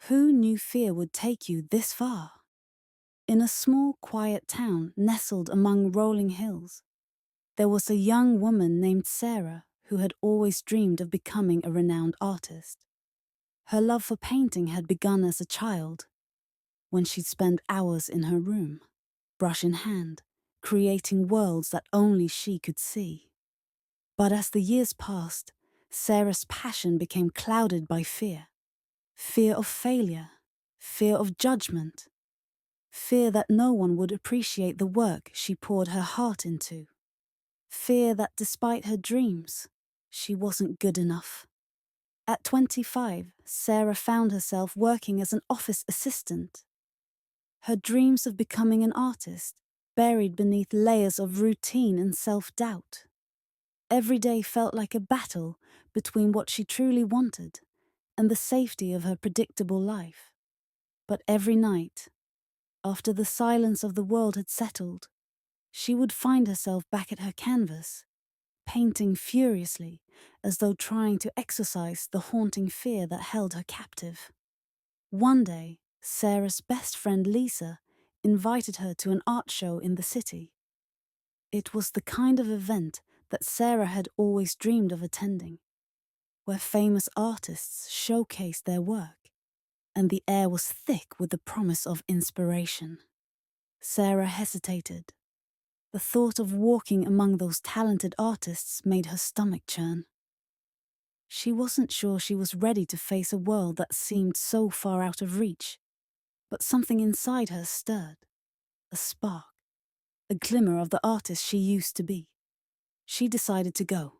Who knew fear would take you this far? In a small, quiet town nestled among rolling hills, there was a young woman named Sarah who had always dreamed of becoming a renowned artist. Her love for painting had begun as a child, when she'd spend hours in her room, brush in hand, creating worlds that only she could see. But as the years passed, Sarah's passion became clouded by fear. Fear of failure, fear of judgment, fear that no one would appreciate the work she poured her heart into. Fear that despite her dreams, she wasn't good enough. At 25, Sarah found herself working as an office assistant. Her dreams of becoming an artist buried beneath layers of routine and self-doubt. Every day felt like a battle between what she truly wanted and the safety of her predictable life. But every night, after the silence of the world had settled, she would find herself back at her canvas, painting furiously, as though trying to exorcise the haunting fear that held her captive. One day, Sarah's best friend Lisa invited her to an art show in the city. It was the kind of event that Sarah had always dreamed of attending, where famous artists showcased their work, and the air was thick with the promise of inspiration. Sarah hesitated. The thought of walking among those talented artists made her stomach churn. She wasn't sure she was ready to face a world that seemed so far out of reach, but something inside her stirred. A spark, a glimmer of the artist she used to be. She decided to go.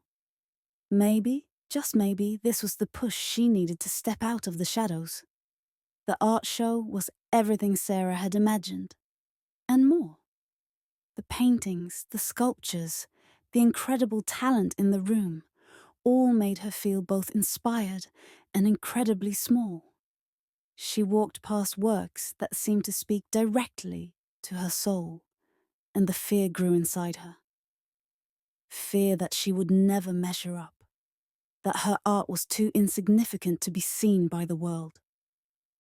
Maybe, just maybe, this was the push she needed to step out of the shadows. The art show was everything Sarah had imagined, and more. The paintings, the sculptures, the incredible talent in the room, all made her feel both inspired and incredibly small. She walked past works that seemed to speak directly to her soul, and the fear grew inside her. Fear that she would never measure up, that her art was too insignificant to be seen by the world.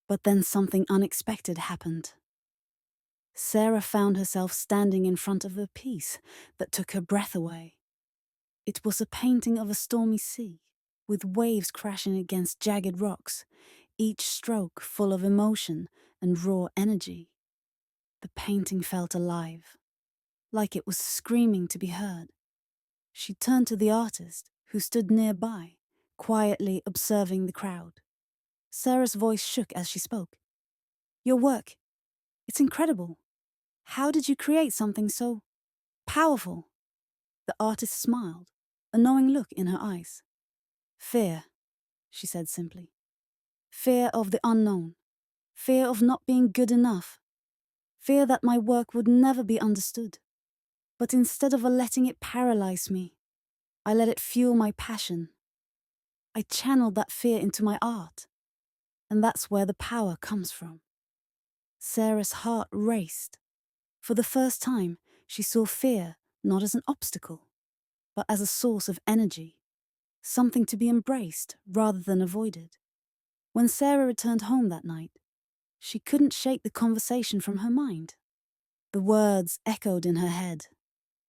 But then something unexpected happened. Sarah found herself standing in front of a piece that took her breath away. It was a painting of a stormy sea, with waves crashing against jagged rocks, each stroke full of emotion and raw energy. The painting felt alive, like it was screaming to be heard. She turned to the artist, who stood nearby, quietly observing the crowd. Sarah's voice shook as she spoke. "Your work, it's incredible. How did you create something so powerful?" The artist smiled, a knowing look in her eyes. "Fear," she said simply. "Fear of the unknown. Fear of not being good enough. Fear that my work would never be understood. But instead of letting it paralyze me, I let it fuel my passion. I channeled that fear into my art. And that's where the power comes from." Sarah's heart raced. For the first time, she saw fear not as an obstacle, but as a source of energy, something to be embraced rather than avoided. When Sarah returned home that night, she couldn't shake the conversation from her mind. The words echoed in her head.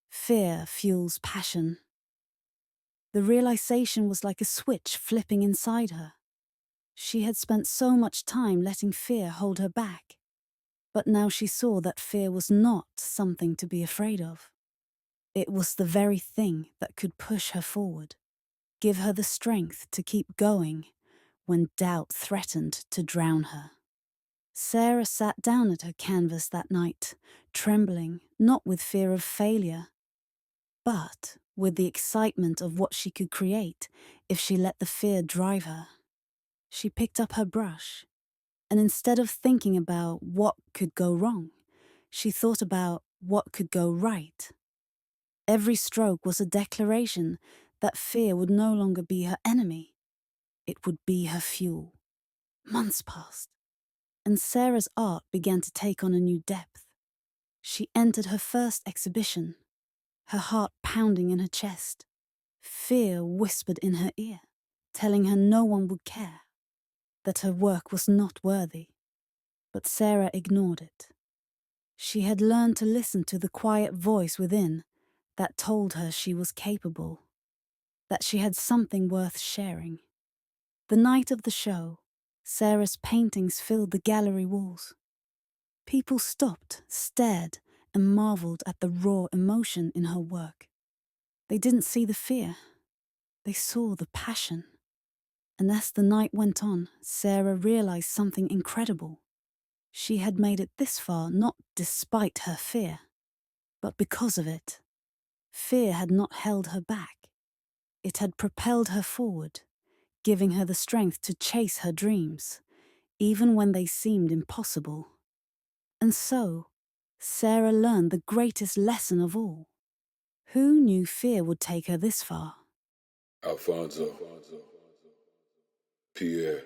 Fear fuels passion. The realization was like a switch flipping inside her. She had spent so much time letting fear hold her back, but now she saw that fear was not something to be afraid of. It was the very thing that could push her forward, give her the strength to keep going when doubt threatened to drown her. Sarah sat down at her canvas that night, trembling, not with fear of failure, but with the excitement of what she could create if she let the fear drive her. She picked up her brush, and instead of thinking about what could go wrong, she thought about what could go right. Every stroke was a declaration that fear would no longer be her enemy. It would be her fuel. Months passed, and Sarah's art began to take on a new depth. She entered her first exhibition, her heart pounding in her chest. Fear whispered in her ear, telling her no one would care. that her work was not worthy. But Sarah ignored it. She had learned to listen to the quiet voice within that told her she was capable, that she had something worth sharing. The night of the show, Sarah's paintings filled the gallery walls. People stopped, stared, and marveled at the raw emotion in her work. They didn't see the fear. They saw the passion. And as the night went on, Sarah realized something incredible. She had made it this far not despite her fear, but because of it. Fear had not held her back. It had propelled her forward, giving her the strength to chase her dreams, even when they seemed impossible. And so, Sarah learned the greatest lesson of all. Who knew fear would take her this far? Alfonzo, Pierre,